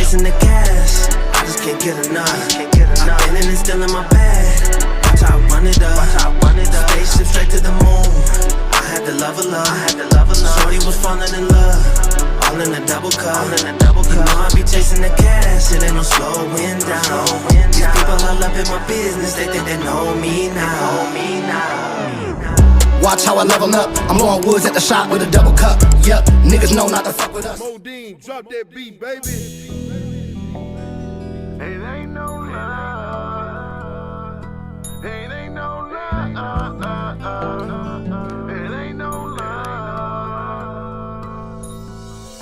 chasing the cash, I just can't get enough. I've been in and still in my bag. Watch how I run it up. Spaceship straight to the moon. I had to love a love. Shorty was falling in love. All in a double cup. You know I be chasing the cash. It ain't no slowing down. These people all up in my business. They think they know me now. Watch how I level up. I'm blowing woods at the shop with a double cup. Yep, niggas know not to fuck with us. Modine, drop that beat, baby. It ain't no love. It ain't no love. It ain't no love.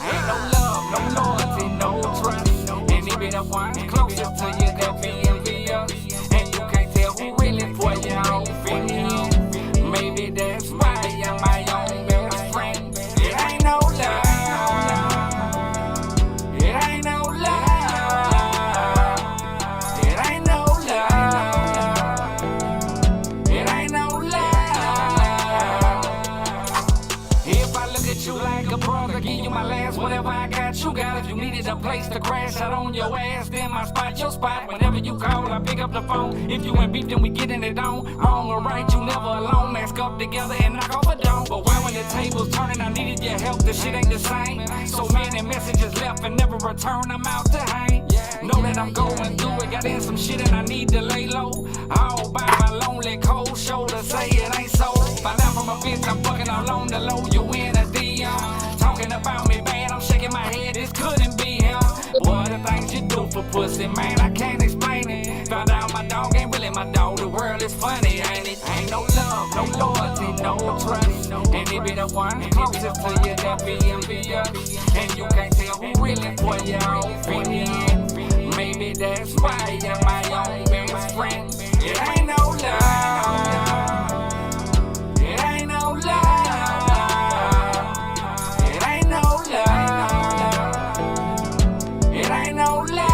Ain't no love, no loyalty, no trust. And even the one closest to you that be envious. And you can't tell who really for your own opinion. Maybe that's why I'm my own best friend. It ain't no love. It ain't no love. It ain't no love. It ain't no love. If I look at you like a brother, give you my last, whatever I got, you got. If you needed a place to crash out on your ass, then my spot, your spot. Whenever you call, I pick up the phone. If you in beef, then we getting it on. Wrong or right, you never alone. Mask up together and knock off a dome. But why when the table's turning, I needed your help, the shit ain't the same. So many messages left and never return, I'm out to hang. Know that I'm going through it, got in some shit and I need to lay low. All by my lonely cold shoulder, say it ain't so. Find out from a bitch, I'm fucking all on the low. You in a DM, talking about me bad, I'm shaking my head, this couldn't be him. What the things you do for pussy, man, I can't explain it. Found out my dog ain't really my dog, the world is funny, ain't it? Ain't no love, no loyalty, no trust. And it be the one closest to you that be envious. And you can't tell who really for your own opinion. Maybe that's why you're my own best friend. It ain't no love. It ain't no love. It ain't no love. It ain't no love.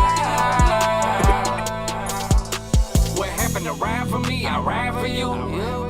What happened to ride for me, I ride for you.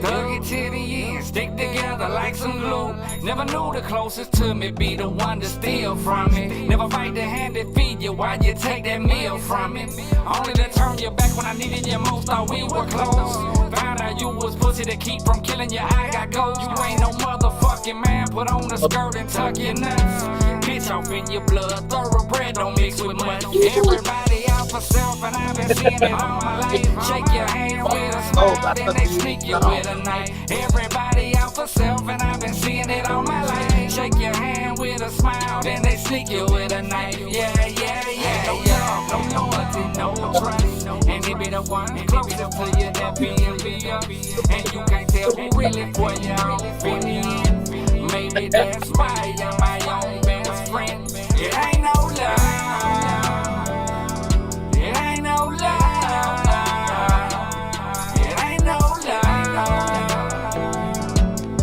Thug it to the end, stick together like some glue. Never knew the closest to me be the one to steal from me. Never fight the hand that feed you while you take that meal from me. Only to turn your back when I needed you most, thought we were close. Found out you was pussy to keep from killing you, I got gold. You ain't no motherfucking man, put on a skirt and tuck your nuts. Bitch off in your blood, thoroughbred don't mix with much. Everybody out for self and I've been seeing it all my life. Shake your hand with a smile, then they sneak you with a knife. Everybody out for self and I've been seeing it all my life. Shake your hand with a smile, then they sneak you with a knife. Yeah. No love, no loyalty, no trust. And it be the one closest to you that be envious. And you can't tell who really for your own opinion. Maybe that's why you're my own best friend. It ain't no love. It ain't no love. It ain't no love.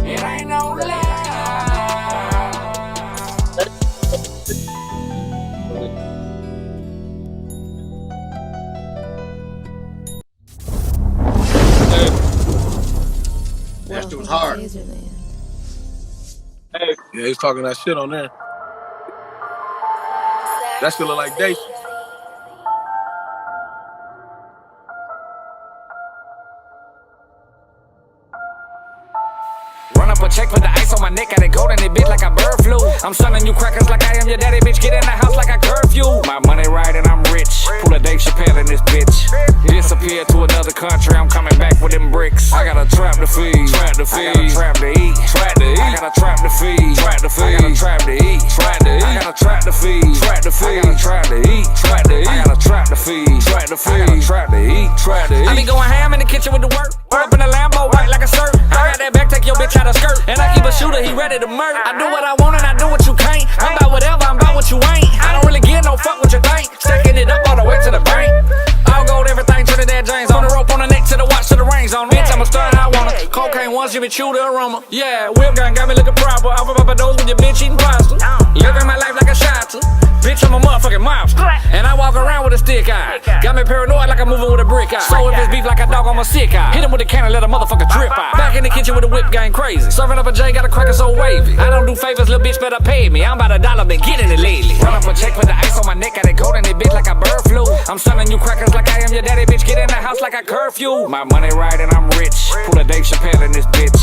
It ain't no love. That shit was hard. Yeah, he's talking that shit on there. That shit look like Dacian. Run up a check, put the ice on my neck, got it gold in it, bitch, like a bird flu. I'm stunning you crackers like I am your daddy, bitch. Get in the house like a curfew. My money right and I'm rich. Pull a Dave Chappelle in this bitch. Disappear to another country, I'm coming back with them bricks. I got a trap to feed, trap to feed, I got a trap to eat, trap to eat. I got a trap to feed, trap to feed, I got a trap to eat, trap to eat. I got a trap to feed, trap to feed, I got a trap to eat, trap to eat. I got a trap to feed, trap to feed, I got a trap to eat, trap to eat. I be going ham in the kitchen with the work. Pull up in the Lambo, white like a shirt. I got that back, take your bitch out of skirt. And I keep a shooter, he ready to murder. I do what I want and I do what you can't. I'm about whatever, I'm about what you ain't. I don't really give no fuck what you think. Stacking it up all the way to the bank. All gold, everything, Trinidad James. On the rope, on the neck, to the watch, to the rings on. Bitch, I'm a star, I want it. Cocaine once, Jimmy Choo, the aroma. Yeah, whip gun got me looking proper. Off of those with your bitch eating pasta. Living my life like a shot. Bitch, I'm a motherfucking mobster. And I walk around with a stick eye. Got me paranoid like I'm moving with a brick eye. So if it's beef like a dog, I'm a sick eye. Hit him with a can and let a motherfucker drip out. Back in the kitchen with a whip gang crazy. Serving up a J, got a cracker so wavy. I don't do favors, little bitch better pay me. I'm about $1, been getting it lately. Run up a check, put the ice on my neck, got it gold in it, bitch, like I'm selling you crackers like I am your daddy, bitch. Get in the house like a curfew. My money right and I'm rich. Pull a Dave Chappelle in this bitch.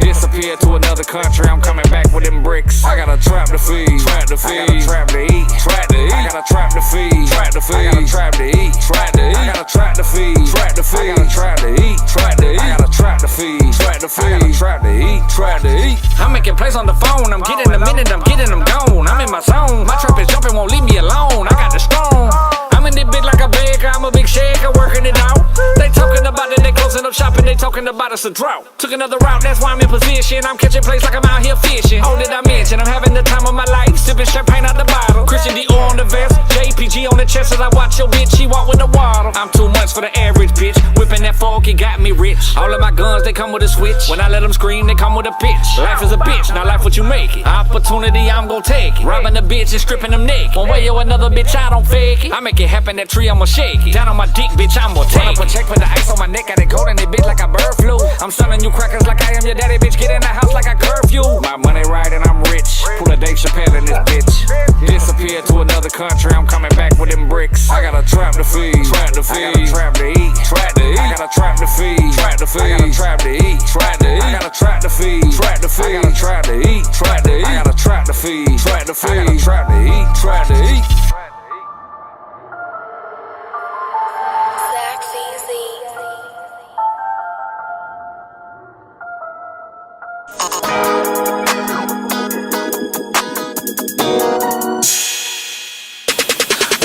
Disappear to another country, I'm coming back with them bricks. I got a trap to feed, trap to feed. I got a trap to eat, trap to eat. I got a trap to feed, trap to feed. I got a trap to eat, trap to eat. I got a trap to feed, trap to feed. I got a trap to eat, trap to eat. I got a trap to feed, trap to feed. I got a trap to eat, trap to eat. I'm making plays on the phone, I'm getting a minute, I'm getting them gone. I'm in my zone, my trap is jumping, won't leave me alone. I got the strong. I'm in this bitch like a baker, I'm a big shaker, working it out. They talking about it, they closing up shop and they talking about it's a drought. Took another route, that's why I'm in position. I'm catching plays like I'm out here fishing. Oh, did I mention I'm having the time of my life, sipping champagne out the bottle. Christian Dior on the vest, JPG on the chest as I watch your bitch, she walk with the water. I'm too much for the average bitch, whipping that fork, it got me rich. All of my guns, they come with a switch. When I let them scream, they come with a pitch. Life is a bitch, now life what you make it. Opportunity, I'm gon' take it. Robbing the bitch and stripping them naked. One way or another, bitch, I don't fake it. I make it happen, that tree, I'ma shake it. Down on my dick, bitch, I'm gon' take it. Put check, put the ice on my neck, got it cold in it, bitch, like a bird flu. I'm selling you crackers like I am your daddy, bitch, get in the house like a curfew. My money right and I'm rich. Pull a Dave Chappelle in this bitch. Disappear to another country, I'm coming back with them bricks. I got a trap to feed, trap to feed. I got a trap to eat, trap to eat. I got a trap to feed, trap to feed. I got a trap to eat, trap to eat. I got a trap to feed, trap to feed. I got a trap to eat, trap to eat. I got a trap to feed, trap to feed. I got a trap to eat, trap to eat.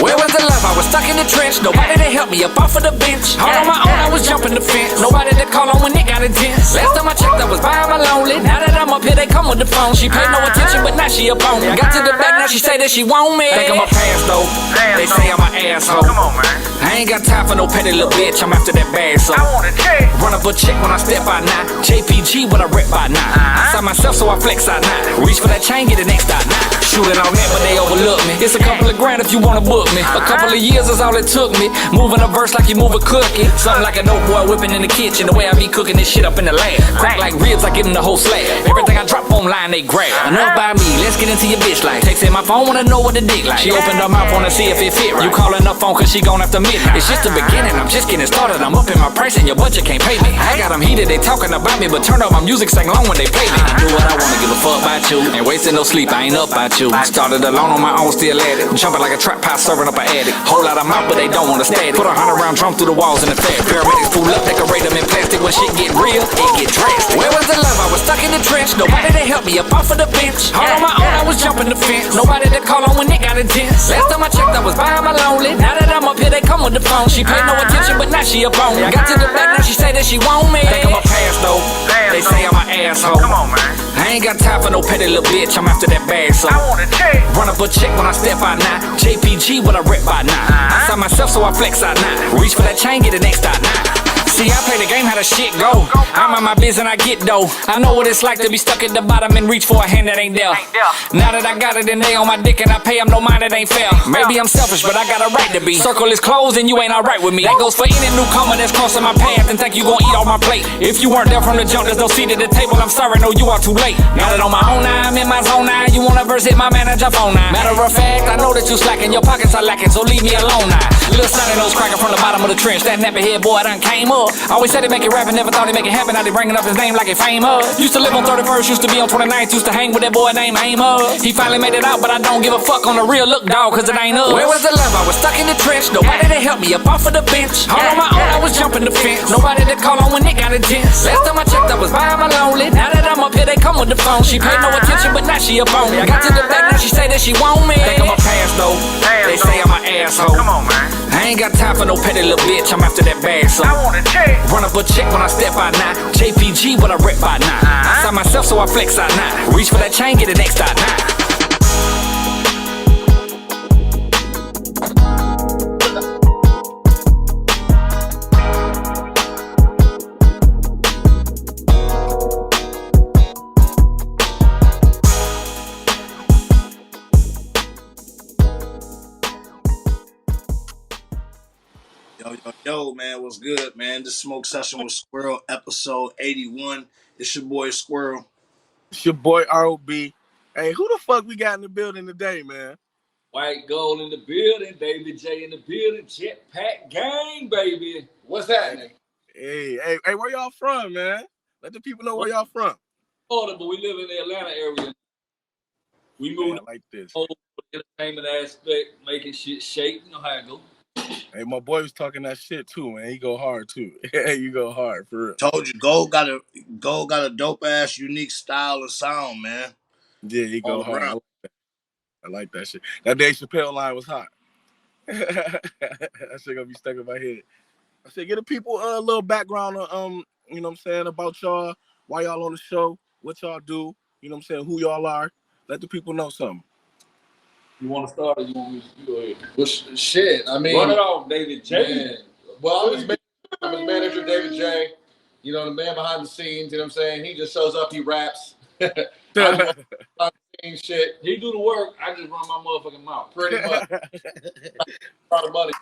Where was the love? I was stuck in the trench. Nobody to help me up off of the bench. All on my own, I was jumping the fence. Nobody to call on when it got intense. Last time I checked, I was by my lonely. Now that I'm up here, they come with the phone. She paid no attention, but now she up on me. Got to the back, now she say that she want me. Think I'm a pass though. They say I'm an asshole. Come on, man. I ain't got time for no petty little bitch. I'm after that bag, so I want a check. run up a check when I step out now. JPG, what I rep by now. Outside myself, so I flex out now. Reach for that chain, get the next out now. Shooting on that, but they overlook me. It's a couple of grand if you wanna book me. A couple of years is all it took me. Moving a verse like you move a cookie. Something like a dope boy whipping in the kitchen. The way I be cooking this shit up in the lab. Crack like ribs, I give them the whole slab. Everything I drop online, they grab. Enough by me, let's get into your bitch life. Texting my phone, wanna know what the dick like. She opened her mouth, wanna see if it fit right. You calling her phone cause she gone after midnight. It's just the beginning, I'm just getting started. I'm up in my price and your budget can't pay me. I got them heated, they talking about me, but turn up my music, sing long when they play me. I do what I wanna, give a fuck about you. Ain't wasting no sleep, I ain't up about you. Started alone on my own, still at it. Jumping like a trap house, serving up an addict. Whole lot of mouth, but they don't wanna static. Put 100 round drum through the walls in the fair. Paramedics pull up, decorate them in plastic. When shit get real, it get drastic. Where was the love? I was stuck in the trench. Nobody to help me up off of the bench. All on my own, I was jumping the fence. Nobody to call on when it got intense. Last time I checked, I was by my lonely. Now that I'm up here, they come with the phone. She paid no attention, but now she up on me. Got to the back, now she say that she want me. Think I'm a pass though. They say I'm an asshole. Come on, man. I ain't got time for no petty little bitch. I'm after that bag, so I want a check. run up a check when I step out now. JPG, what I rep by now. Outside myself, so I flex out now. Reach for that chain, get the next out now. See, I play the game, how the shit go. I'm on my biz and I get dough. I know what it's like to be stuck at the bottom and reach for a hand that ain't there. Now that I got it and they on my dick and I pay them no mind, it ain't fair. Maybe I'm selfish, but I got a right to be. Circle is closed and you ain't alright with me. That goes for any newcomer that's crossing my path and think you gon' eat off my plate. If you weren't there from the jump, there's no seat at the table. I'm sorry, no, you are too late. Now that on my own now, I'm in my zone now. You wanna verse, hit my manager phone now. Matter of fact, I know that you slacking, your pockets are lacking, so leave me alone now. Little sunny nose cracking from the bottom of the trench. That nappy head boy done came up. Always said it make it rapping, never thought he'd make it happen. Now they bringing up his name like it famous. Used to live on 31st, used to be on 29th. Used to hang with that boy named Amos. He finally made it out, but I don't give a fuck on the real look, dog, cause it ain't us. Where was the love? I was stuck in the trench. Nobody to help me up off of the bench. All on my own, I was jumping the fence. Nobody to call on when it got intense. Last time I checked, I was by my lonely. Now that I'm up here, they come with the phone. She paid no attention, but now she up on me. Got to the back, now she say that she want me. Think I'm a pass though. They say I'm an asshole. Come on, man. I ain't got time for no petty little bitch. I'm after that bag, so I want a check. run up a check when I step out now. JPG, what I rep by now. Outside myself, so I flex out now. Reach for that chain, get the next out now. Yo, man, what's good, man? This Smoke Session with Squirrel, episode 81. It's your boy Squirrel. It's your boy ROB. Hey, who the fuck we got in the building today, man? WhiteGold in the building, David J in the building, Jetpack Gang, baby. What's happening? Hey, where y'all from, man? Let the people know where y'all from. Florida, but we live in the Atlanta area. We moved like this. over the entertainment aspect, making shit shake. You know how it go. Hey, my boy was talking that shit too, man. He go hard too. You go hard for real. Told you, Gold got a dope ass, unique style and sound, man. Yeah, he go hard. I like that shit. That Dave Chappelle line was hot. That shit gonna be stuck in my head. I said, get the people a little background on, you know what I'm saying, about y'all, why y'all on the show, what y'all do, you know what I'm saying, who y'all are. Let the people know something. You want to start or you want me to go ahead? Well, shit, I mean. Run it off, David J. Man. Well, I'm his manager, David J. You know, the man behind the scenes, you know what I'm saying? He just shows up, he raps. I do behind the scenes shit. He do the work, I just run my motherfucking mouth. Pretty much. A lot of money.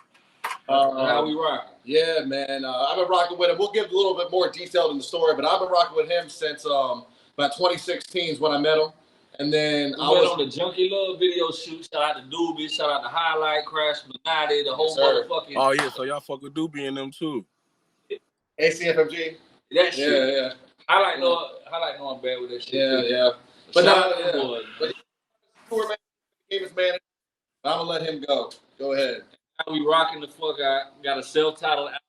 How we rock? Yeah, man. I've been rocking with him. We'll give a little bit more detail in the story, but I've been rocking with him since about 2016 is when I met him. And then I was on the Junkie Love video shoot. Shout out to Doobie. Shout out to Highlight, Crash Manati, the whole motherfucking. Oh yeah, so y'all fuck with Doobie and them too. ACFMG. That shit. Yeah. Highlight know I'm bad with that shit. Yeah. But now, boys. But tour man became his manager. I'm gonna let him go. Go ahead. Now we rocking the fuck out. Got a self-titled album,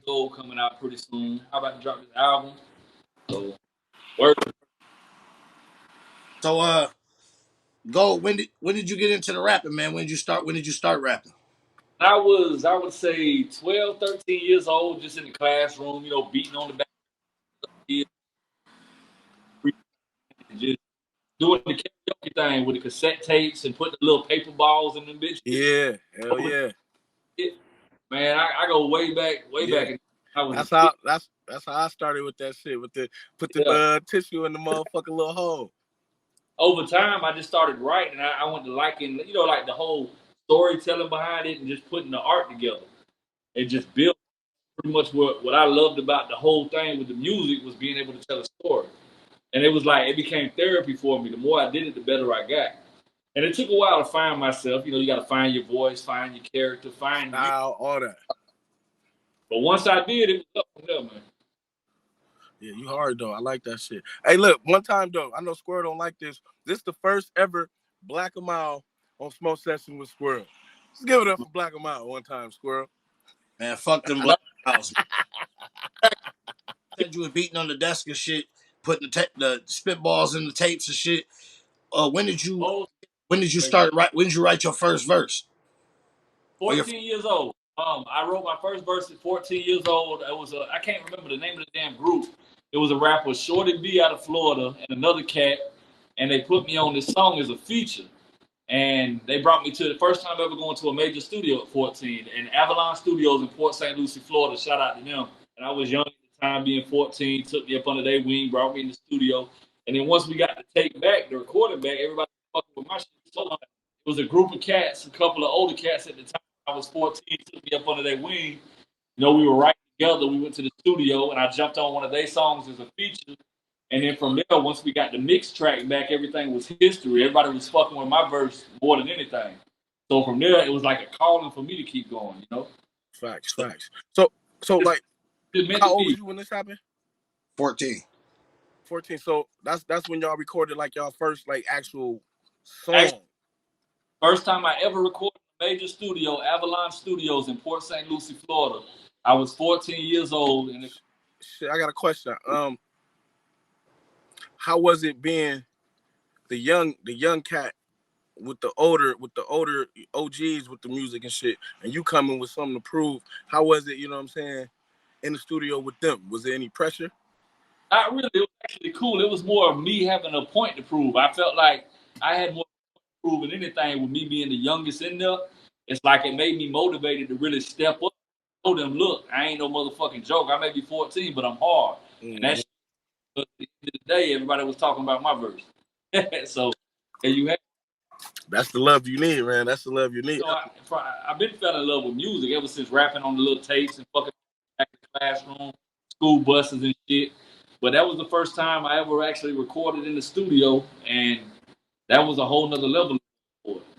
WhiteGold, coming out pretty soon. How about to drop this album? So, work. So, Gold, when did you get into the rapping, man? When did you start rapping? I would say 12, 13 years old, just in the classroom, you know, beating on the back. Just doing the karaoke thing with the cassette tapes and putting the little paper balls in them bitches. Yeah, hell yeah. Man, I go way back. That's how I started with that shit. Put the tissue in the motherfucking little hole. Over time, I just started writing. I went to liking, you know, like the whole storytelling behind it and just putting the art together. It just built pretty much what I loved about the whole thing with the music was being able to tell a story. And it was like, it became therapy for me. The more I did it, the better I got. And it took a while to find myself. You know, you got to find your voice, find your character, find all that. But once I did, it was up from there, man. Yeah, you hard though. I like that shit. Hey, look, one time though, I know Squirrel don't like this. This is the first ever Black a Mile on Smoke Session with Squirrel. Let's give it up for Black a Mile one time, Squirrel. Man, fuck them Black Miles. Said you was beating on the desk and shit, putting the spitballs in the tapes and shit. When did you start? When did you write your first verse? 14 years old. I wrote my first verse at 14 years old. It was I can't remember the name of the damn group. It was a rapper, Shorty B out of Florida, and another cat, and they put me on this song as a feature. And they brought me to the first time ever going to a major studio at 14, and Avalon Studios in Port St. Lucie, Florida. Shout out to them. And I was young at the time, being 14, took me up under their wing, brought me in the studio. And then once we got the tape back, the recording back, everybody was fucking with my shit. So it was a group of cats, a couple of older cats at the time. I was 14, took me up under their wing. You know, we were right together. We went to the studio, and I jumped on one of their songs as a feature. And then from there, once we got the mix track back, everything was history. Everybody was fucking with my verse more than anything. So from there, it was like a calling for me to keep going, you know? Facts. So like, how old was you when this happened? 14. 14. So that's when y'all recorded like y'all first like actual song. First time I ever recorded a major studio, Avalon Studios in Port St. Lucie, Florida. I was 14 years old. And shit, I got a question. How was it being the young cat with the older OGs with the music and shit, and you coming with something to prove? How was it, you know what I'm saying, in the studio with them? Was there any pressure? Not really. It was actually cool. It was more of me having a point to prove. I felt like I had more to prove than anything with me being the youngest in there. It's like it made me motivated to really step up. Told them, look, I ain't no motherfucking joke. I may be 14, but I'm hard. Mm-hmm. And that's at the end of the day, everybody was talking about my verse. So, there you have it. That's the love you need, man. That's the love you need. So I've been fell in love with music ever since rapping on the little tapes and fucking back in the classroom, school buses and shit. But that was the first time I ever actually recorded in the studio, and that was a whole nother level.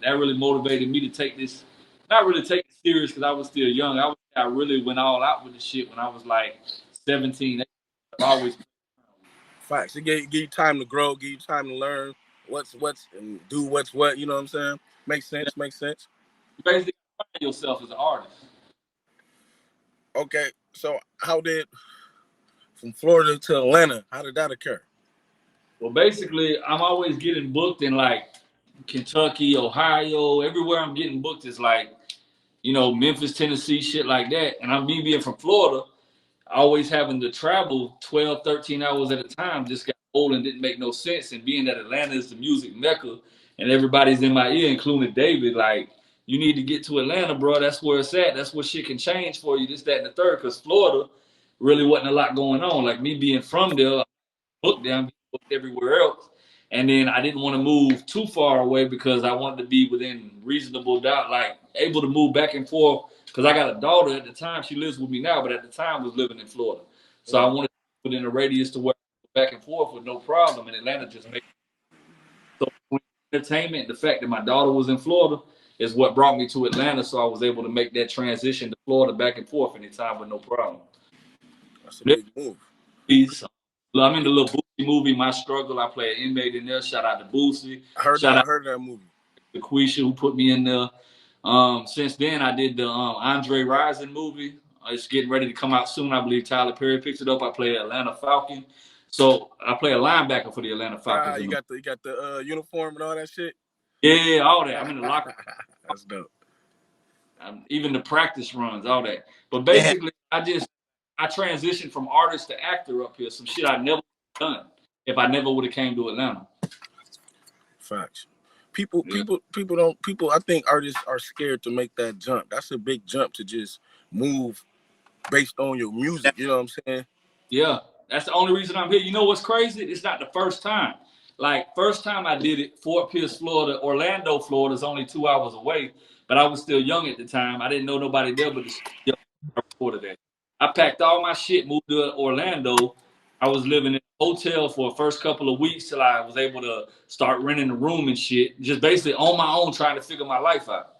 That really motivated me to take this, not really take it serious because I was still young. I really went all out with the shit when I was like 17. I've always Facts. It give you time to grow, give you time to learn what's and do what's what. You know what I'm saying? Makes sense. Makes sense. basically find yourself as an artist. Okay, so how did from Florida to Atlanta? How did that occur? Well, basically, I'm always getting booked in like Kentucky, Ohio, everywhere I'm getting booked is like, Memphis, Tennessee, shit like that. And I'm me being from Florida, always having to travel 12, 13 hours at a time just got old and didn't make no sense. And being that Atlanta is the music mecca and everybody's in my ear, including David, like, you need to get to Atlanta, bro. That's where it's at. That's where shit can change for you, this, that, and the third. Because Florida really wasn't a lot going on. Like me being from there, booked there, I'm booked everywhere else. And then I didn't want to move too far away because I wanted to be within reasonable doubt, like able to move back and forth. Because I got a daughter at the time. She lives with me now, but at the time was living in Florida. So I wanted to be within a radius to where I could go back and forth with no problem. And Atlanta just made it. So entertainment, the fact that my daughter was in Florida is what brought me to Atlanta. So I was able to make that transition to Florida back and forth anytime with no problem. That's a big move. I'm in the little Boosie movie, My Struggle. I play an inmate in there. Shout out to Boosie. I heard that movie. To Quisha, who put me in there. Since then, I did the Andre Rison movie. It's getting ready to come out soon. I believe Tyler Perry picks it up. I play Atlanta Falcon. So I play a linebacker for the Atlanta Falcons. You got the uniform and all that shit? Yeah, all that. I'm in the locker. That's dope. Even the practice runs, all that. But basically, I transitioned from artist to actor up here. Some shit I never done if I never would have came to Atlanta. Facts. People. I think artists are scared to make that jump. That's a big jump to just move based on your music. You know what I'm saying? Yeah, that's the only reason I'm here. You know what's crazy? It's not the first time. Like first time I did it, Fort Pierce, Florida. Orlando, Florida is only 2 hours away, but I was still young at the time. I didn't know nobody there, but I recorded that. I packed all my shit, moved to Orlando. I was living in a hotel for the first couple of weeks till I was able to start renting a room and shit. Just basically on my own trying to figure my life out.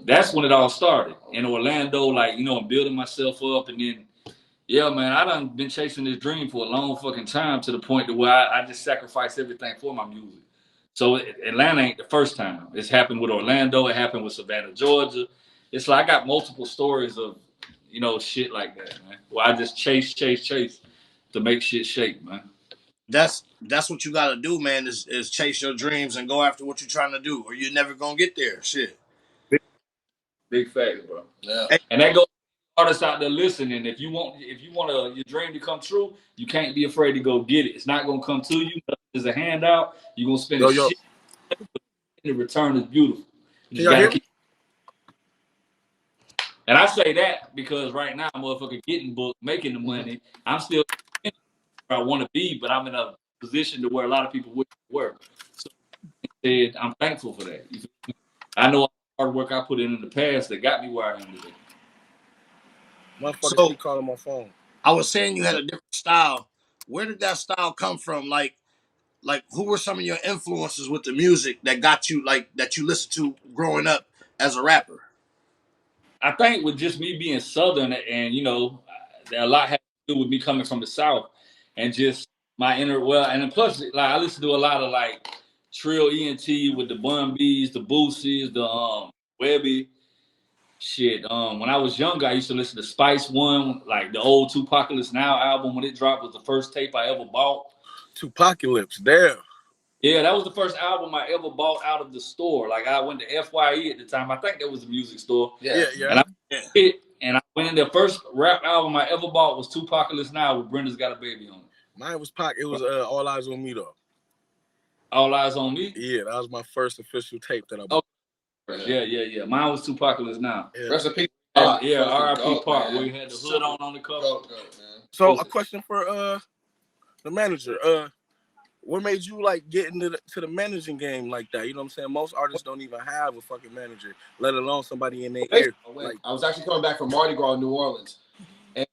That's when it all started. In Orlando, like, I'm building myself up. And then, yeah, man, I done been chasing this dream for a long fucking time to the point to where I just sacrificed everything for my music. So Atlanta ain't the first time. It's happened with Orlando. It happened with Savannah, Georgia. It's like I got multiple stories of, shit like that, man. Where I just chase to make shit shake, man. That's what you gotta do, man, is chase your dreams and go after what you're trying to do, or you're never gonna get there. Shit. Big facts, bro. Yeah. And that goes to artists out there listening. If you want your dream to come true, you can't be afraid to go get it. It's not gonna come to you. It's a handout. You're gonna spend shit. The return is beautiful. You just gotta keep. And I say that because right now, motherfucker getting booked, making the money. I'm still where I want to be, but I'm in a position to where a lot of people wouldn't work. So I'm thankful for that. I know all the hard work I put in the past that got me where I am today. Motherfucker keep calling my phone. I was saying you had a different style. Where did that style come from? Like who were some of your influences with the music that got you, like, that you listened to growing up as a rapper? I think with just me being Southern and, a lot had to do with me coming from the South and just my inner, and plus, like, I listen to a lot of, like, Trill ENT with the Bun B's, the Boosies, the Webby. Shit, when I was younger, I used to listen to Spice One, like the old Tupacalypse Now album when it dropped was the first tape I ever bought. Tupacalypse, damn. Yeah, that was the first album I ever bought out of the store. Like I went to FYE at the time. I think that was a music store. Yeah. And I went in the first rap album I ever bought was Tupacalypse Now with Brenda's Got a Baby on it. Mine was Pac. It was All Eyes on Me though. All Eyes on Me? Yeah, that was my first official tape that I bought. Oh, yeah. Mine was Tupacalypse Now. Yeah. Rest in peace. Yeah, R.I.P. Park, where you had the hood on the cover. So a question for the manager. What made you like get into the managing game like that? You know what I'm saying? Most artists don't even have a fucking manager, let alone somebody in their ear. Like, I was actually coming back from Mardi Gras in New Orleans, and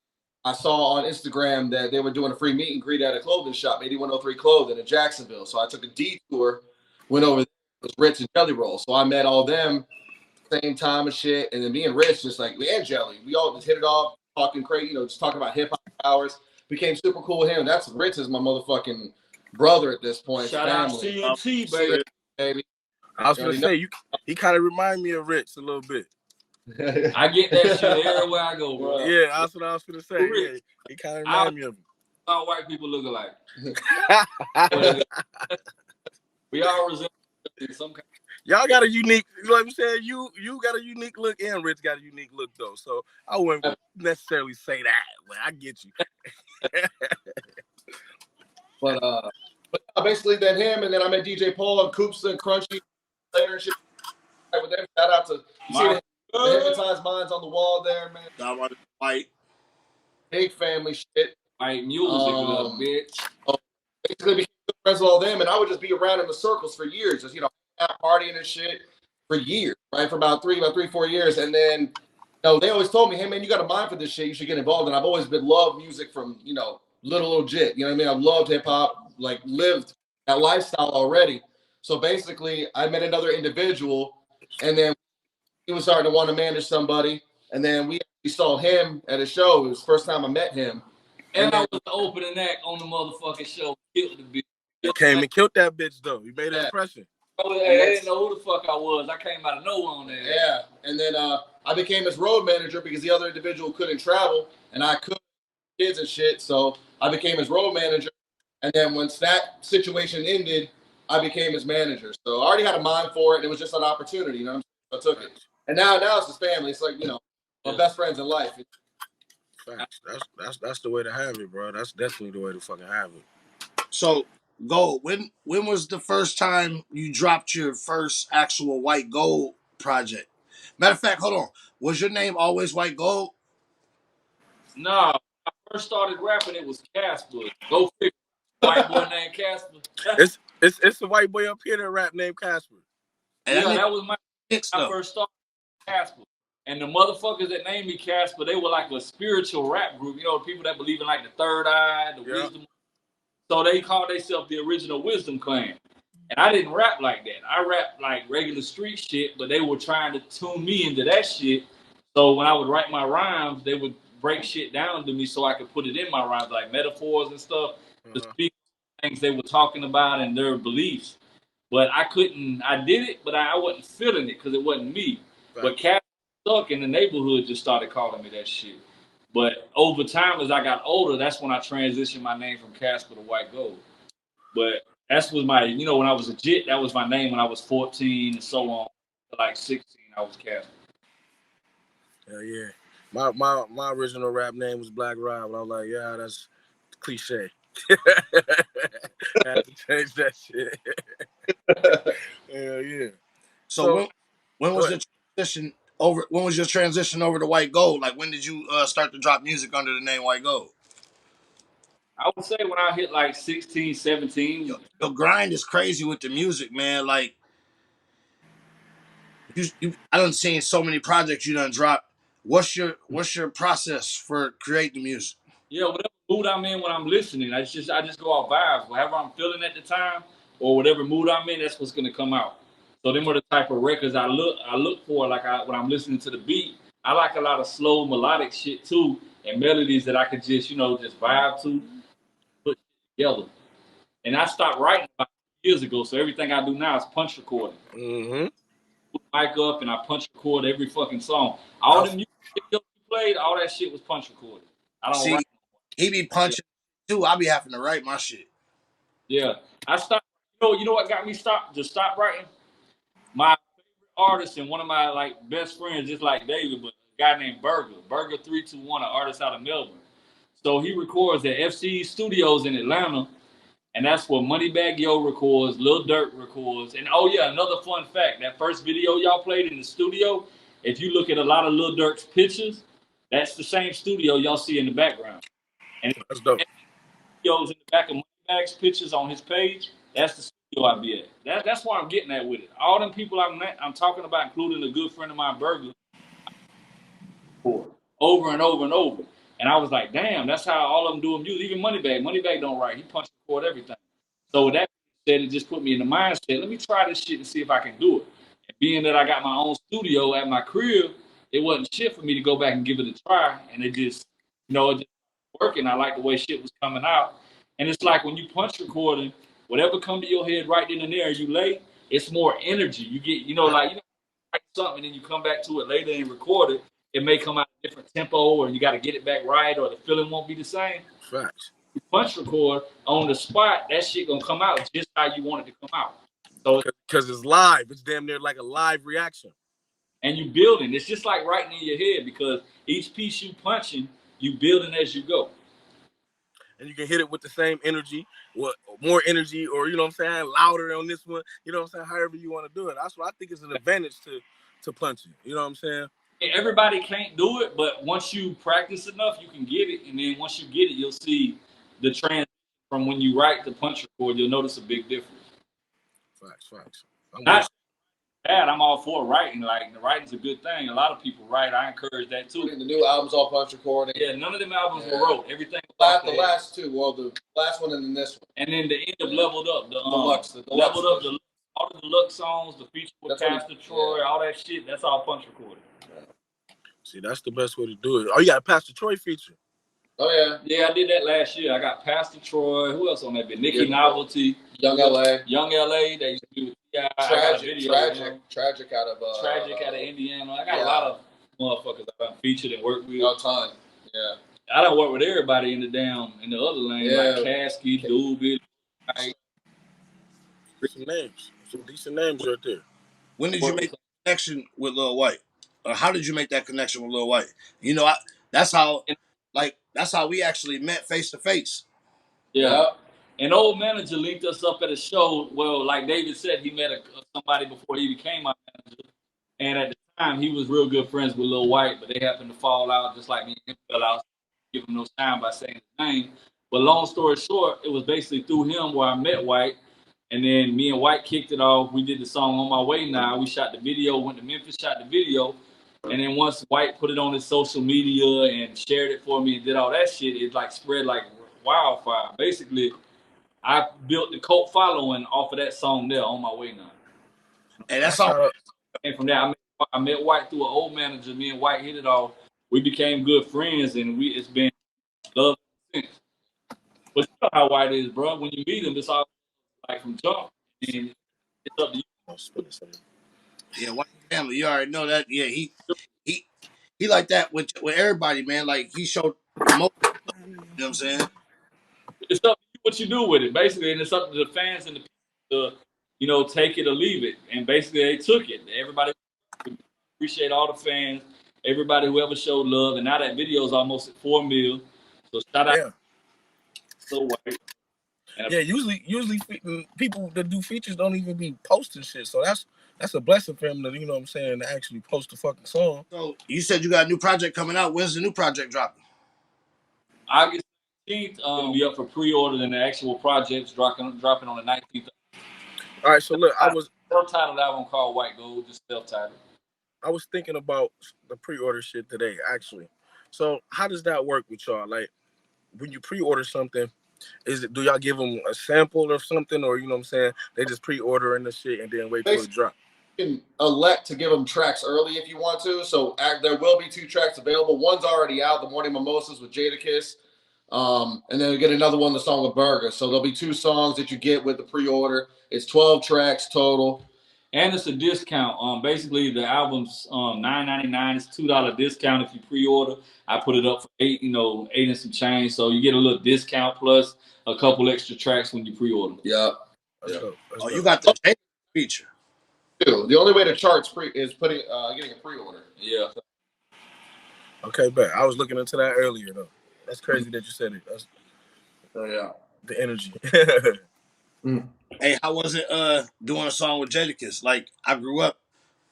I saw on Instagram that they were doing a free meet and greet at a clothing shop, 8103 Clothing in Jacksonville. So I took a detour, went over there, was Rittz and Jelly Roll. So I met all them same time and shit. And then me and Rittz just like, and Jelly, we all just hit it off, talking crazy, just talking about hip hop hours. Became super cool with him. That's Rittz is my motherfucking brother at this point. Shout family. out CNT, baby. I was gonna say he kind of remind me of Rittz a little bit. I get that shit everywhere I go, bro. Yeah, that's what I was gonna say. Yeah, he kind of remind me of him. All white people look alike. We all resemble some kind. Y'all got a unique, like I'm saying, you got a unique look, and Rittz got a unique look though. So I wouldn't necessarily say that, but I get you. But basically then him, and then I met DJ Paul and Coops and Crunchy later and shit. With them, shout out to the Hypnotized Minds on the wall there, man. That one white. Big family shit. White music, little bitch. Basically became good friends with all them, and I would just be around in the circles for years, just partying and shit for years, right? For about 3-4 years, and then they always told me, hey man, you got a mind for this shit, you should get involved. And I've always been loved music from little legit. You know what I mean? I've loved hip hop, like lived that lifestyle already. So basically, I met another individual, and then he was starting to want to manage somebody, and then we saw him at a show. It was the first time I met him. And I was the opening act on the motherfucking show. Killed the bitch. You came and killed that bitch though. You made an impression. They didn't know who the fuck I was. I came out of nowhere on there. Yeah, and then I became his road manager because the other individual couldn't travel, and I could kids and shit. So I became his road manager, and then once that situation ended, I became his manager. So I already had a mind for it, and it was just an opportunity, So I took it, and now it's his family. It's like my best friends in life. That's the way to have it, bro. That's definitely the way to fucking have it. So, Gold, when was the first time you dropped your first actual WhiteGold project? Matter of fact, hold on. Was your name always WhiteGold? No, when I first started rapping, it was Casper. Go figure. White boy named Casper. It's a white boy up here that rap named Casper. Yeah, that was my I first started Casper. And the motherfuckers that named me Casper, they were like a spiritual rap group. People that believe in like the third eye, the wisdom. So they called themselves the original Wisdom Clan. And I didn't rap like that. I rapped like regular street shit, but they were trying to tune me into that shit. So when I would write my rhymes, they would break shit down to me so I could put it in my rhymes, like metaphors and stuff, to speak things they were talking about and their beliefs. But I did it, but I wasn't feeling it because it wasn't me. Right. But Casper stuck in the neighborhood just started calling me that shit. But over time, as I got older, that's when I transitioned my name from Casper to WhiteGold. But that was my, when I was legit, that was my name when I was 14 and so on. Like 16, I was Casper. Hell yeah. My original rap name was Black Rob, but I was like, yeah, that's cliche. I had to change that shit. Hell yeah. So when was the transition over? When was your transition over to WhiteGold? Like, when did you start to drop music under the name WhiteGold? I would say when I hit like 16, 17. Your grind is crazy with the music, man. Like, I done seen so many projects you done drop. What's your process for creating the music? Yeah, whatever mood I'm in when I'm listening, I just go off vibes. Whatever I'm feeling at the time, or whatever mood I'm in, that's what's gonna come out. So them are the type of records I look for. Like when I'm listening to the beat, I like a lot of slow melodic shit too, and melodies that I could just just vibe to, put together. And I stopped writing about years ago, so everything I do now is punch recording. Mm-hmm. Put the mic up and I punch record every fucking song. All the music you played, all that shit was punch recorded. I don't write. He be punching too. I be having to write my shit. Yeah, I stopped. You know what got me stop writing? My favorite artist and one of my best friends, just like David, but a guy named Burger 321, an artist out of Melbourne. So he records at FC Studios in Atlanta, and that's where Moneybagg Yo records, Lil Durk records. And oh yeah, another fun fact: that first video y'all played in the studio, if you look at a lot of Lil Durk's pictures, that's the same studio y'all see in the background. And that's dope. Videos in the back of Moneybagg's pictures on his page, that's the studio I be at. That's why I'm getting at with it. All them people I'm talking about, including a good friend of mine, Burger, over and over and over. And I was like, damn, that's how all of them doing music. Even Moneybagg don't write. He punch record everything. So with that said, it just put me in the mindset. Let me try this shit and see if I can do it. And being that I got my own studio at my crib, it wasn't shit for me to go back and give it a try. And it just, it just working. I like the way shit was coming out. And it's like when you punch recording, whatever come to your head right then and there, you lay, it's more energy. You get, like write something and then you come back to it later and record it. It may come out a different tempo, or you got to get it back right, or the feeling won't be the same. Facts. You punch record on the spot, that shit gonna come out just how you want it to come out. So because it's live, it's damn near like a live reaction. And you building. It's just like writing in your head, because each piece you punching, you building as you go. And you can hit it with the same energy, more energy, or louder on this one. However you want to do it. That's what I think is an advantage to punching. You know what I'm saying? Everybody can't do it, but once you practice enough, you can get it. And then once you get it, you'll see the transition from when you write to punch record. You'll notice a big difference. Facts. I'm all for writing. Like, the writing's a good thing. A lot of people write. I encourage that too. The new albums all punch recording. Yeah, none of them albums were wrote. Everything. The last two. Well, the last one and then this one. And then the end of Leveled Up. The Deluxe. Leveled Up. All the deluxe songs, the feature with Pastor Troy, all that shit. That's all punch recorded. See, that's the best way to do it. Oh, you got a Pastor Troy feature. Oh, yeah. Yeah, I did that last year. I got Pastor Troy. Who else on that bit? Nikki Novelty. Young LA. They used to do with Tragic out of Indiana. I got a lot of motherfuckers I done featured and worked with. All time. Yeah. I done worked with everybody in the other lane, like Caskey, Doobie. Some decent names right there. When did you make the connection with Lil White? Or how did you make that connection with Lil White? That's how we actually met face to face. Yeah. An old manager linked us up at a show. Well, like David said, he met somebody before he became my manager. And at the time, he was real good friends with Lil White, but they happened to fall out just like me and him fell out. Give him no time by saying his name. But long story short, it was basically through him where I met White. And then me and White kicked it off. We did the song On My Way Now. We shot the video, went to Memphis, shot the video. And then once White put it on his social media and shared it for me and did all that shit, it like spread like wildfire. Basically, I built the cult following off of that song there, On My Way Now. And that's all. And from there, I met White through an old manager. Me and White hit it off. We became good friends, and it's been love since. But you know how White is, bro. When you meet him, it's all like from jump. And it's up to you. Yeah, White family. You already know that. Yeah, he like that with everybody, man. Like, he showed most. You know what I'm saying? It's up to you what you do with it, basically, and it's up to the fans and the people to, take it or leave it. And basically, they took it. Everybody appreciate all the fans, everybody who ever showed love, and now that video is almost at 4 million. So shout out to White. Yeah, usually people that do features don't even be posting shit. So that's a blessing for him to, to actually post a fucking song. So you said you got a new project coming out. When's the new project dropping? August 15th, be up for pre-order, and the actual project's dropping on the 19th. All right, so look, I was self-titled album called WhiteGold, just self-titled. I was thinking about the pre-order shit today, actually. So how does that work with y'all? Like, when you pre-order something, do y'all give them a sample or something, or they just pre-ordering the shit and then wait till it drop? You can elect to give them tracks early if you want to. So there will be 2 tracks available. One's already out, The Morning Mimosas with Jadakiss. And then we get another one, the song with Burger. So there'll be 2 songs that you get with the pre-order. It's 12 tracks total. And it's a discount. Basically the album's $9.99. It's $2 discount if you pre-order. I put it up for $8, $8 and some change. So you get a little discount plus a couple extra tracks when you pre-order. Yeah. Oh, you got the feature. The only way to charts is getting a pre-order. Yeah. Okay, but I was looking into that earlier though. That's crazy that you said it. That's the energy. Hey, how was it doing a song with Jadakiss? Like, I grew up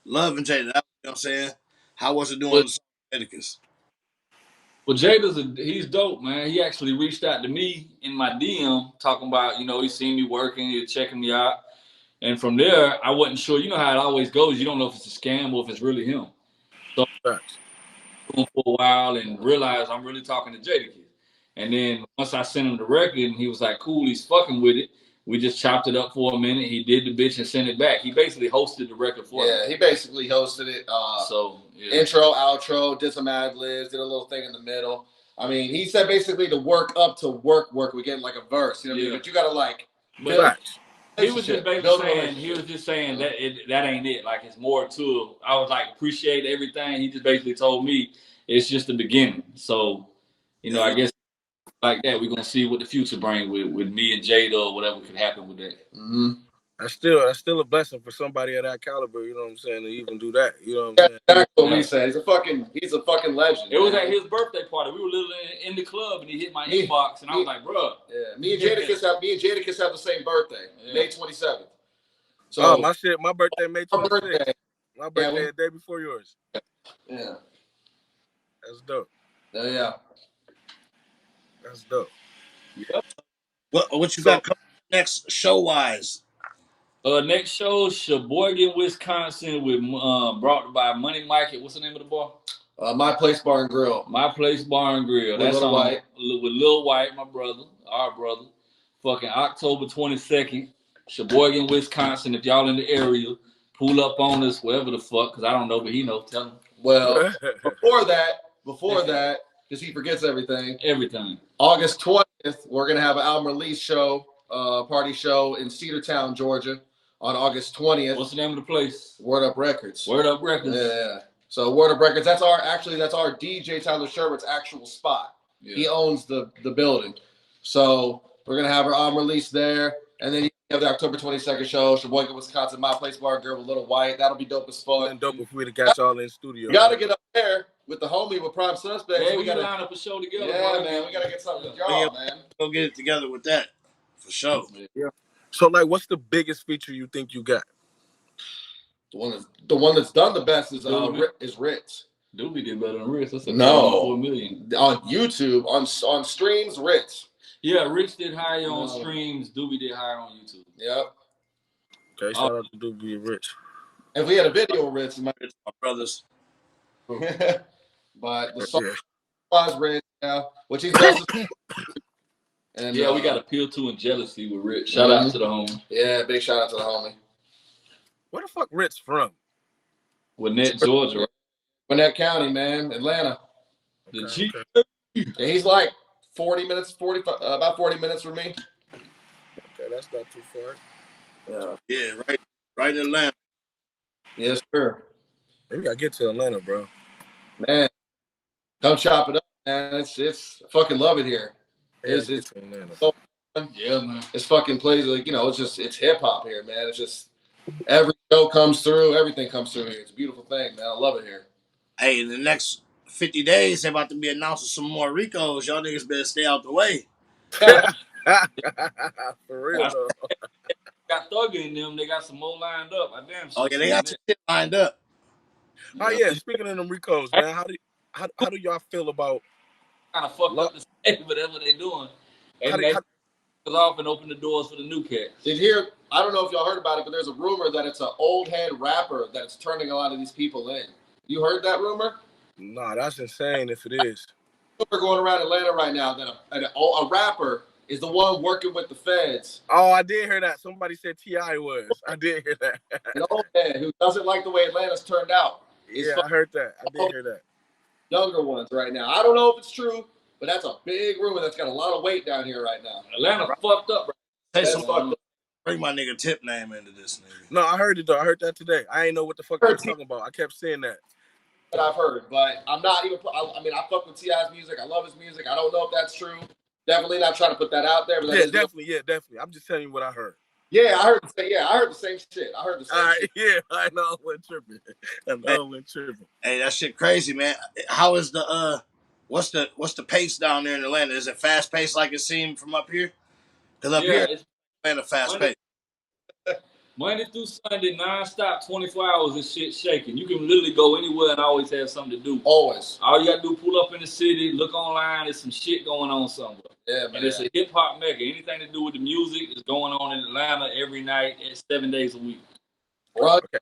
loving Jada. You know what I'm saying? How was it doing a song with Jadakiss? Well, he's dope, man. He actually reached out to me in my DM talking about, he seen me working, he was checking me out. And from there, I wasn't sure. You know how it always goes. You don't know if it's a scam or if it's really him. So for a while and realized I'm really talking to Jadakiss. And then once I sent him the record and he was like, cool, he's fucking with it. We just chopped it up for a minute. He did the bitch and sent it back. He basically hosted the record for me. Yeah, he basically hosted it. Intro, outro, did some ad libs, did a little thing in the middle. I mean, he said basically to work up to work. We get like a verse, you know what I mean? But you gotta like. He was just basically saying that ain't it. Like it's more to it. I was like appreciate everything. He just basically told me it's just the beginning. So, you know, I guess like that we're gonna see what the future brings with me and Jada or whatever could happen with that. Mm-hmm. That's still a blessing for somebody of that caliber, you know what I'm saying, to even do that. You know what I'm saying? That's what we said. He's a fucking legend. It was at his birthday party. We were literally in the club and he hit my inbox and I was like, bro. Yeah, me and Jadakiss have the same birthday, May 27th. So my birthday May 26th. My birthday a day before yours. Yeah. That's dope. Yeah. That's dope. Yep. What you got coming next show wise? Next show, Sheboygan, Wisconsin, with brought by Money Mike. What's the name of the bar? My Place Bar and Grill. My Place Bar and Grill. That's on with Lil White, my brother, our brother. Fucking October 22nd, Sheboygan, Wisconsin. If y'all in the area, pull up on us, wherever the fuck, because I don't know, but he knows. Tell him. Well, before that, because he forgets everything. August 20th, we're gonna have an album release show, party show in Cedartown, Georgia. On August 20th. What's the name of the place? Word Up Records. Word Up Records. Yeah. So Word Up Records, that's our DJ Tyler Sherwood's actual spot. Yeah. He owns the building. So we're gonna have our album release there. And then you have the October 22nd show, Sheboygan, Wisconsin, My Place Bar and Grill with Little White. That'll be dope as fuck. And dope if we'd have got y'all in studio. We gotta get up there with the homie with Prime Suspects. Yeah, we gotta line up a show together. Yeah, man. We gotta get something with y'all, man. Go get it together with that. For sure. Yeah. So, like, what's the biggest feature you think you got? The one that's done the best is Rittz. Doobie did better than Rittz. That's no. 4 million. On YouTube, on streams, Rittz. Yeah, Rittz did higher on streams. Doobie did higher on YouTube. Yep. Okay, shout out to Doobie and Rittz. If we had a video with Rittz, it might be my brothers. But the song was Rittz now, which he's also. And, we got Appeal to and Jealousy with Rittz. Shout out to the homie. Yeah, big shout out to the homie. Where the fuck Rittz from? Gwinnett, Georgia. Right? Gwinnett County, man. Atlanta. The G. Yeah, he's like 40 minutes from me. Okay, that's not too far. Yeah, right in Atlanta. Yes, sir. Maybe we gotta get to Atlanta, bro. Man, come chop it up, man. It's I fucking love it here. It's so fun. Yeah, man. It's fucking plays like, it's hip hop here, man. It's just every show comes through, everything comes through here. It's a beautiful thing, man. I love it here. Hey, in the next 50 days, they're about to be announcing some more Ricos. Y'all niggas better stay out the way. For real, though. Got Thugger in them. They got some more lined up. Oh, yeah, they got some shit lined up. Oh, yeah. Speaking of them Ricos, man, how do y'all feel about kind of fucked up the state, whatever they doing? And they off and open the doors for the new cats. Did you hear? I don't know if y'all heard about it, but there's a rumor that it's an old head rapper that's turning a lot of these people in. You heard that rumor? Nah, that's insane if it is. We're going around Atlanta right now that a rapper is the one working with the feds. Oh, I did hear that. Somebody said T.I. was. I did hear that. An old head who doesn't like the way Atlanta's turned out. Yeah, I heard that. I did hear that. Younger ones right now. I don't know if it's true, but that's a big rumor that's got a lot of weight down here right now. Atlanta fucked up. Bring my nigga Tip name into this nigga. No, I heard it though. I heard that today. I ain't know what the fuck they were talking about. I kept saying that. But I've heard, but I'm not even. I mean, I fuck with T.I.'s music. I love his music. I don't know if that's true. Definitely not trying to put that out there. But definitely. I'm just telling you what I heard. Yeah, I heard the same shit. I heard the same shit. Yeah, I know I went tripping. Hey, that shit crazy, man. How is the what's the pace down there in Atlanta? Is it fast paced like it seemed from up here? Because up here, it's Atlanta fast paced. Monday through Sunday, non-stop, 24 hours and shit shaking. You can literally go anywhere and always have something to do. Always. All you got to do, pull up in the city, look online, there's some shit going on somewhere. Yeah, man. And it's a hip-hop mecca. Anything to do with the music is going on in Atlanta every night at 7 days a week. Right. Okay.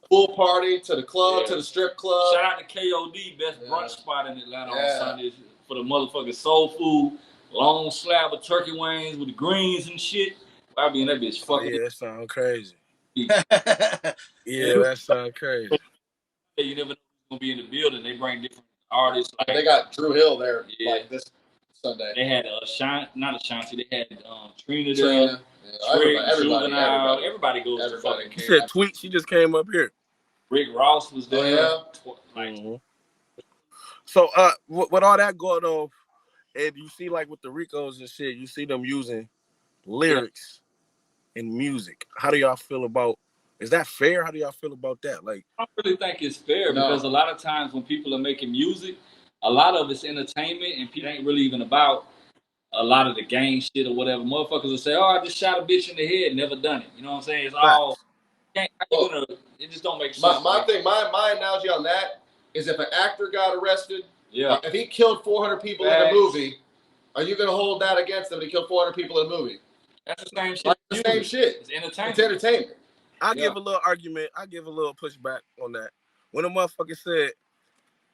Pool party, to the club, to the strip club. Shout out to KOD, best brunch spot in Atlanta on Sundays for the motherfucking soul food. Long slab of turkey wings with the greens and shit. I be in that bitch Oh fucking. yeah, that sound crazy. Yeah. Yeah, that sound crazy. You never know who's gonna be in the building. They bring different artists. Like, They got Drew Hill there Yeah. like this Sunday. they had not Ashanti. They had Trina there. Trina. Yeah, Juvenile. Everybody goes to fucking. You said Tweet. She just came up here. Rick Ross was there. Oh, yeah? Like, So with all that going on, and you see like with the Ricos and shit, you see them using lyrics in music. How do y'all feel about? Is that fair? How do y'all feel about that? Like, I don't really think it's fair because a lot of times when people are making music, a lot of it's entertainment and people ain't really even about a lot of the gang shit or whatever. Motherfuckers will say, "Oh, I just shot a bitch in the head, never done it." You know what I'm saying? It's all. It just don't make sense. My analogy on that is if an actor got arrested, if he killed 400 people in a movie, are you going to hold that against him? He killed 400 people in a movie. That's the same shit. Like the same shit. It's entertainment. It's entertainment. I give a little argument. I give a little pushback on that. When a motherfucker said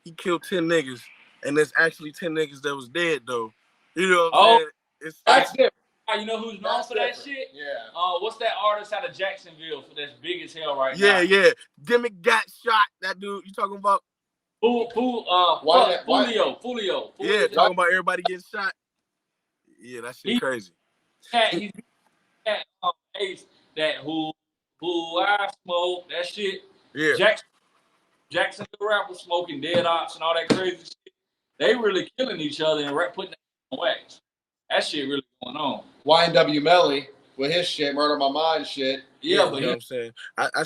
he killed 10 niggas, and there's actually 10 niggas that was dead though. You know what I'm saying? That's different. You know who's known for that shit? Yeah. What's that artist out of Jacksonville that's big as hell right now? now? Yeah. Dimmick got shot. That dude you talking about? Fulio. Yeah, talking about everybody getting shot. Yeah, that shit crazy. He's that who I smoke, that shit. Yeah. Jackson the rapper smoking dead ops and all that crazy shit. They really killing each other and putting that on wax. That shit really going on. YNW Melly with his shit, Murder My Mind shit. Yeah, but you know what I'm saying? I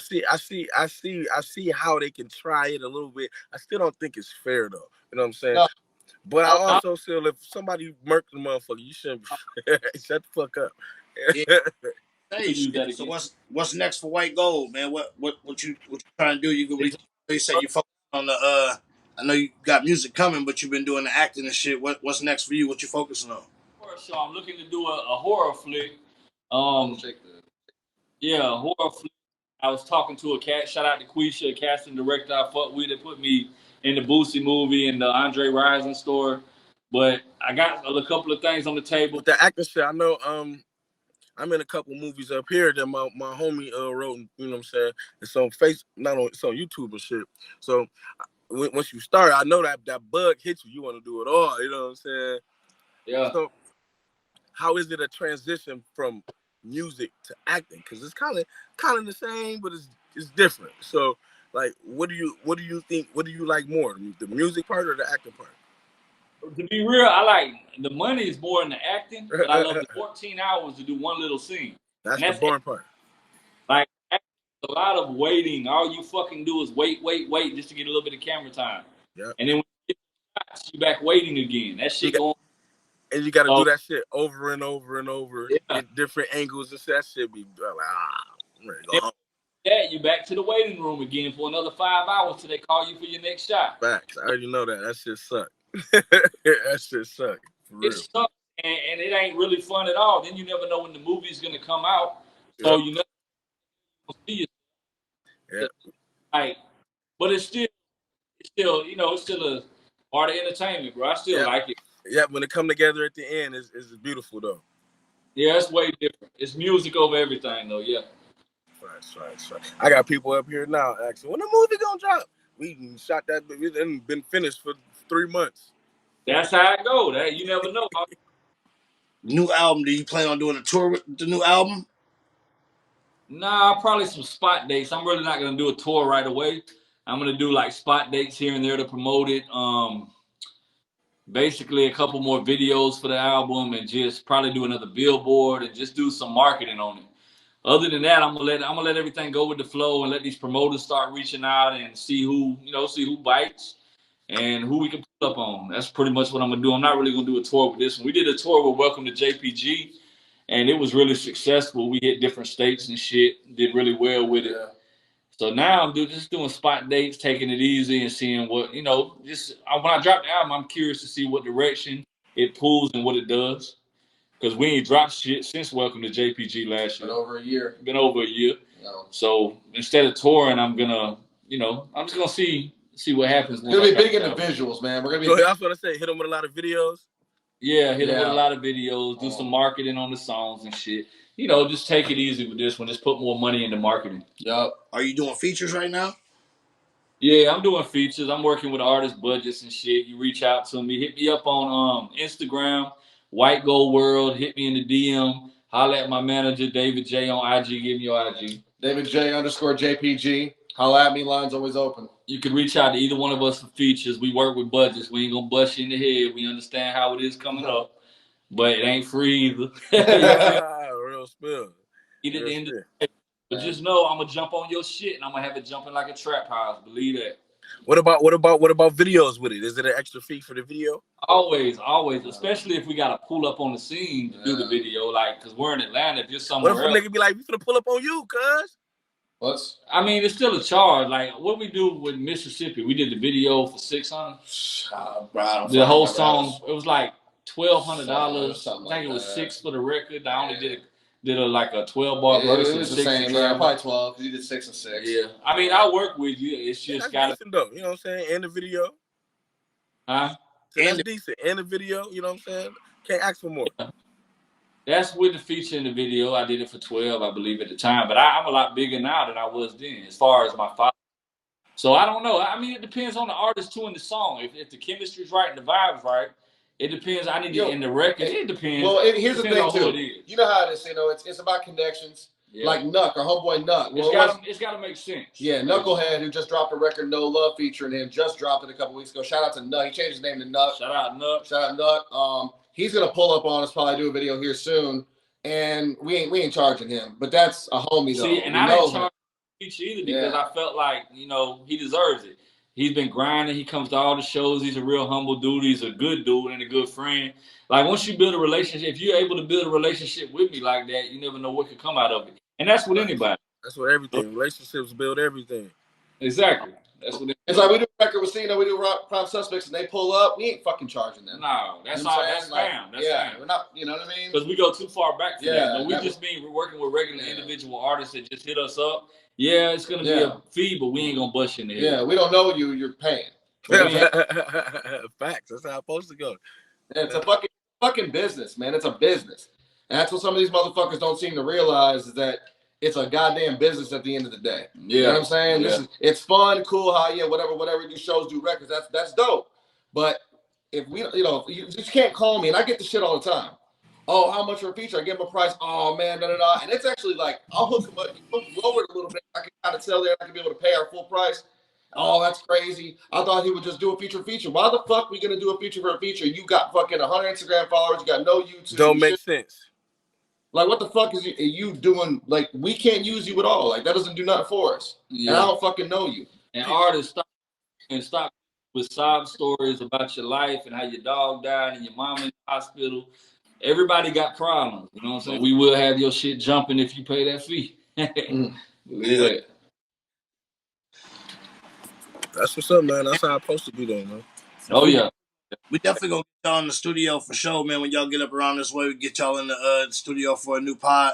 see how they can try it a little bit. I still don't think it's fair though. You know what I'm saying? No. But I also feel if somebody murked the motherfucker, you shouldn't shut the fuck up. Hey, so what's next for WhiteGold, man? What you trying to do? You say you focus on the I know you got music coming, but you've been doing the acting and shit. What's next for you? What you focusing on? So I'm looking to do a horror flick. Horror flick. I was talking to a cat. Shout out to Quisha, a casting director I fuck with that put me in the Boosie movie and the Andre Rison store. But I got a couple of things on the table. With the acting shit, I know I'm in a couple movies up here that my homie wrote. You know what I'm saying? It's on it's on YouTube and shit. So once you start, I know that bug hits you. You want to do it all. You know what I'm saying? Yeah. So how is it a transition from music to acting? Because it's kind of the same, but it's different. So like, what do you think? What do you like more, the music part or the acting part? To be real, I like the money is more in the acting, but I love the 14 hours to do one little scene. That's the boring part. Like a lot of waiting. All you fucking do is wait just to get a little bit of camera time. Yeah. And then when you get shots, you back waiting again. That shit going. And you got to do that shit over and over and over in different angles. And that shit be like, you back to the waiting room again for another 5 hours till they call you for your next shot. Facts. I already know that. That shit suck. That shit suck. It sucks, and it ain't really fun at all. Then you never know when the movie's gonna come out, so you never see it. Yeah. Like, but it's still it's still a part of entertainment, bro. I still like it. Yeah, when it come together at the end, it's beautiful though. Yeah, it's way different. It's music over everything though. Yeah. Right. I got people up here now asking, when the movie gonna drop? We shot that. It's been finished for 3 months. That's how it go. That you never know. New album. Do you plan on doing a tour with the new album? Nah, probably some spot dates. I'm really not gonna do a tour right away. I'm gonna do like spot dates here and there to promote it. Basically a couple more videos for the album and just probably do another billboard and just do some marketing on it. Other than that, I'm gonna let everything go with the flow and let these promoters start reaching out and see who bites and who we can pull up on. That's pretty much what I'm gonna do. I'm not really gonna do a tour with this one. We did a tour with Welcome to JPG, and it was really successful. We hit different states and shit, did really well with it. Yeah. So now I'm just doing spot dates, taking it easy and seeing what, when I drop the album, I'm curious to see what direction it pulls and what it does. Because we ain't dropped shit since Welcome to JPG last year. Been over a year. No. So instead of touring, I'm gonna, I'm just gonna see what happens. We're gonna be big into visuals, man. We're gonna be. I was gonna say, hit them with a lot of videos. Yeah, hit them with a lot of videos. Do some marketing on the songs and shit. you know, just take it easy with this one. Just put more money into marketing. Yup. Are you doing features right now? Yeah, I'm doing features. I'm working with artist budgets and shit. You reach out to me. Hit me up on Instagram, WhiteGold World. Hit me in the DM. Holla at my manager, David J on IG. Give me your IG. David J _JPG. Holla at me. Line's always open. You can reach out to either one of us for features. We work with budgets. We ain't gonna bust you in the head. We understand how it is coming up, but it ain't free either. Real spill. Eat at the end of the day. But just know I'm gonna jump on your shit and I'm gonna have it jumping like a trap house. Believe that. What about videos with it? Is it an extra fee for the video? Always, especially if we gotta pull up on the scene to do the video, like because we're in Atlanta. If you're somewhere What if a nigga be like, we finna pull up on you, cuz? I mean, it's still a charge. Like what we do with Mississippi, we did the video for $600. The whole song, it was like $1,200. I think it was $6 for the record. I only did like a 12-bar verse. It was the same. Yeah, probably 12 because you did 6 and 6. Yeah, I mean, I work with you. It's just got decent though. You know what I'm saying? And the video. Huh? So that's decent. And the video. You know what I'm saying? Can't ask for more. Yeah. That's with the feature in the video. I did it for 12, I believe, at the time. But I'm a lot bigger now than I was then, as far as my father. So I don't know. I mean, it depends on the artist too in the song. If the chemistry's right and the vibe's right, it depends. I need to in the record. It depends. Well, here's the thing too. You know how it is. You know, it's about connections. Yeah. Like Nuck, our homeboy Nuck. Well, it's got to make sense. Yeah, Knucklehead, who just dropped a record, No Love, featuring him, just dropped it a couple weeks ago. Shout out to Nuck. He changed his name to Nuck. Shout out Nuck. He's gonna pull up on us, probably do a video here soon, and we ain't charging him. But that's a homie though. See, and I didn't charge feature either because I felt like he deserves it. He's been grinding. He comes to all the shows. He's a real humble dude. He's a good dude and a good friend. Like, once you build a relationship, if you're able to build a relationship with me like that, you never know what could come out of it. And that's with anybody. That's what everything. Relationships build everything. Exactly. That's what it's like we do a record with Cena, we do Prime Suspects, and they pull up. We ain't fucking charging them. No, that's all. That's fam. That's fam. We're not. You know what I mean? Because we go too far back for that. But we just mean we're working with regular individual artists that just hit us up. Yeah, it's gonna be a fee, but we ain't gonna bust you in the head. Yeah, we don't know you. You're paying. Facts. That's how it's supposed to go. Yeah, it's a fucking business, man. It's a business, and that's what some of these motherfuckers don't seem to realize is that it's a goddamn business at the end of the day. Yeah. You know what I'm saying? Yeah. It's fun, cool, whatever we do shows, do records. That's dope. But if we, you just can't call me, and I get the shit all the time. Oh, how much for a feature? I give them a price. Oh man, da. And it's actually like I'll hook them up, lower it a little bit. I can kind of tell there I can be able to pay our full price. Oh, that's crazy. I thought he would just do a feature. Why the fuck we gonna do a feature for a feature? You got fucking 100 Instagram followers. You got no YouTube. Don't make sense. Like, what the fuck is you doing? Like, we can't use you at all. Like, that doesn't do nothing for us. Yeah. And I don't fucking know you. And artists stop with sob stories about your life and how your dog died and your mom in the hospital. Everybody got problems. You know what I'm saying? We will have your shit jumping if you pay that fee. Yeah. That's what's up, man. That's how it's supposed to be, though, man. Oh, yeah. We definitely gonna get y'all in the studio for sure, man. When y'all get up around this way, we get y'all in the studio for a new pod.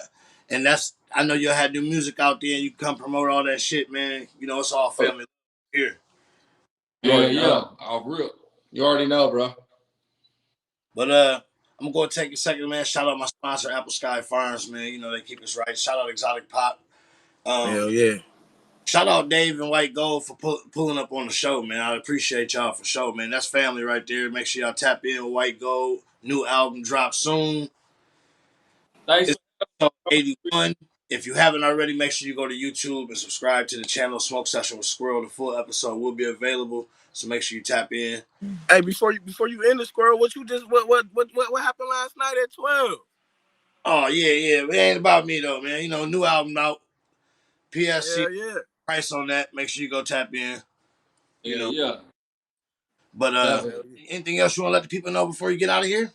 And I know y'all had new music out there and you come promote all that shit, man. You know, it's all family here. Yeah. I'll real. You already know, bro. But I'm gonna take a second, man. Shout out my sponsor, Apple Sky Farms, man. You know, they keep us right. Shout out Exotic Pop. Hell yeah. Shout out Dave and WhiteGold for pulling up on the show, man. I appreciate y'all for sure, man. That's family right there. Make sure y'all tap in with WhiteGold. New album drops soon. Thanks. It's 81. If you haven't already, make sure you go to YouTube and subscribe to the channel Smoke Session with Squirrel. The full episode will be available, so make sure you tap in. Hey, before you end the Squirrel, what happened last night at 12? Oh yeah. It ain't about me though, man. You know, new album out. PSC. Yeah. Price on that. Make sure you go tap in. You know. Yeah. But anything else you want to let the people know before you get out of here?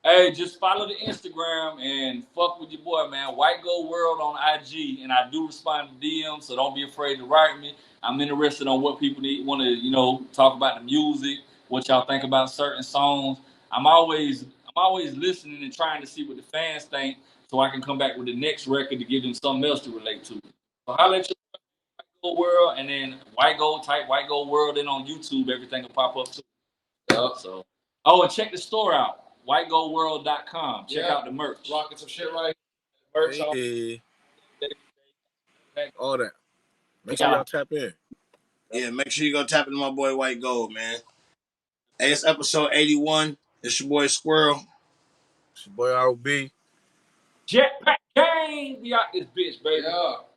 Hey, just follow the Instagram and fuck with your boy, man. WhiteGold World on IG, and I do respond to DMs, so don't be afraid to write me. I'm interested on what people want to, talk about the music, what y'all think about certain songs. I'm always listening and trying to see what the fans think, so I can come back with the next record to give them something else to relate to. So holla at your WhiteGold World, and then type WhiteGold World, then on YouTube, everything will pop up too. So, and check the store out, WhiteGoldWorld.com. Check out the merch. Rocking some shit right merch on. Hey, all that. Make sure Yeah. y'all tap in. Yeah, make sure you go tap into my boy WhiteGold, man. Hey, it's episode 81. It's your boy Squirrel. It's your boy ROB. Jetpack Gang, we out this bitch, baby. Yeah.